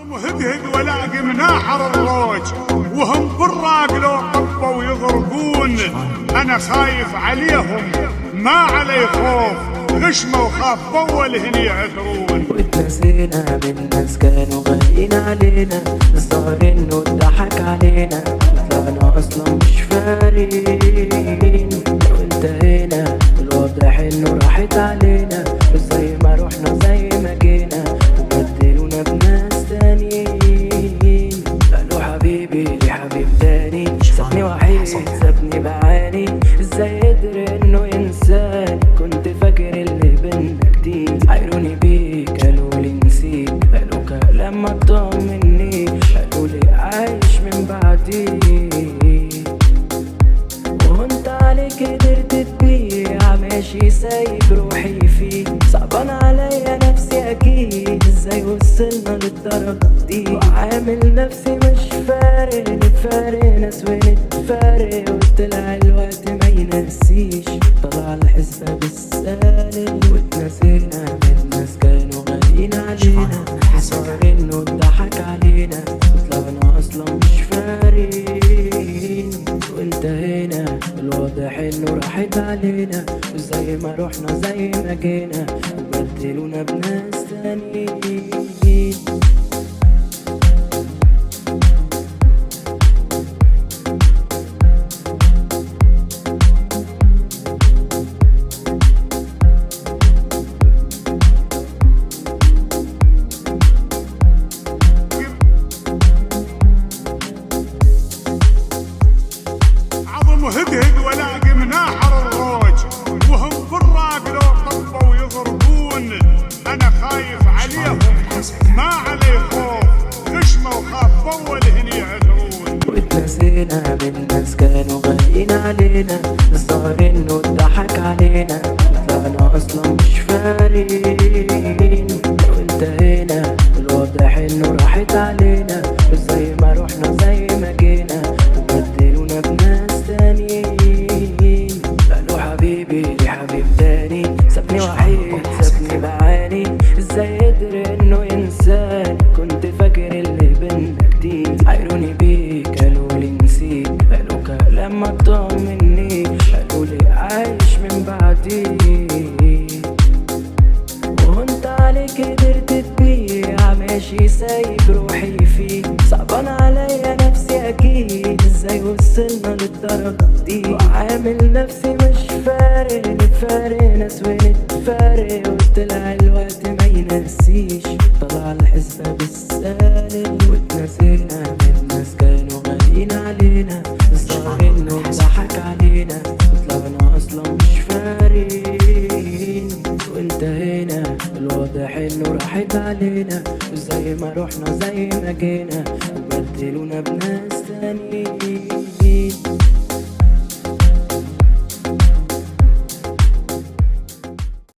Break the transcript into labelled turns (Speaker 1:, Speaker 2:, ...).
Speaker 1: عظم هدهد ولاقي مناحر الروج، وهم بالراق لو طبوا يغرقون. انا خايف عليهم ما علي خوف، غشمة وخاف بول هني يعثرون.
Speaker 2: واتنسينا من ناس كانوا غاليين علينا، الظاهر انه اتضحك علينا، طلعنا اصلا مش فارقين. وانتهينا الواضح انه راحت علينا، مش زي ما روحنا زي ما جينا، وبدلونا بناس تانيين. قالوا حبيبي لي حبيب تاني، سابني وحيد سابني بعاني. ازاي قدر انه ينساني؟ كنت فاكر اللي بينا جديد. عايروني بيك قالوا لي نسيك، قالوا كلام ما تطمني، قالوا لي عايش من بعدي. وانت عليك قدرت تبيع، ماشي سايب روحي فيه. صعبان عليا نفسي اكيد، ازاي وصلنا للدرجة دي؟ وعامل نفسي مش فارق، نتفارق ناس ونتفارق، وطلع الوقت ما ينسيش، طلع الحسبة بالسالب. واتنسينا من ناس كانوا غاليين علينا، صار انه اتضحك علينا، وطلعنا اصلا مش فارقين. وانتهينا الواضح انه راحت علينا، وزي ما روحنا زي ما جينا، وبدلونا بناس تانيين.
Speaker 1: عظم هدهد ولاقي مناحر الروج، وهم بالراق لو طبوا يغرقون. انا خايف عليهم ما علي خوف، غشمة وخاف بول هني يعثرون.
Speaker 2: واتنسينا من ناس كانوا غاليين علينا، الظاهر انه اتضحك علينا، طلعنا اصلا مش فارقين. وانتهينا الواضح انه راحت علينا، مش زي ما روحنا زي ما جينا، وبدلونا بناس تانيين. قالوا حبيبي لي حبيب تاني، سابني وحيد سابني بعاني. ازاي قدر انه ينساني؟ كنت فاكر اللي بينا جديد. عايروني بيك قالوا لي نسيك، قالوا كلام ما تطمني، قالوا لي عايش من بعدي. وانت عليك قدرت تبيع، ماشي سايب روحي فيه. صعبان عليا نفسي اكيد، ازاي وصلنا للدرجة دي؟ وعامل نفسي مش فارق، نتفارق ناس ونتفارق، وطلع الوقت ما ينسيش، طلع الحسبة بالسالب. واتنسينا من ناس كانوا غاليين علينا، الظاهر انه اتضحك علينا، وطلعنا اصلا مش فارقين. وانتهينا الواضح انه راحت علينا، وزي ما روحنا زي ما جينا، وبدلونا بناس تانيين.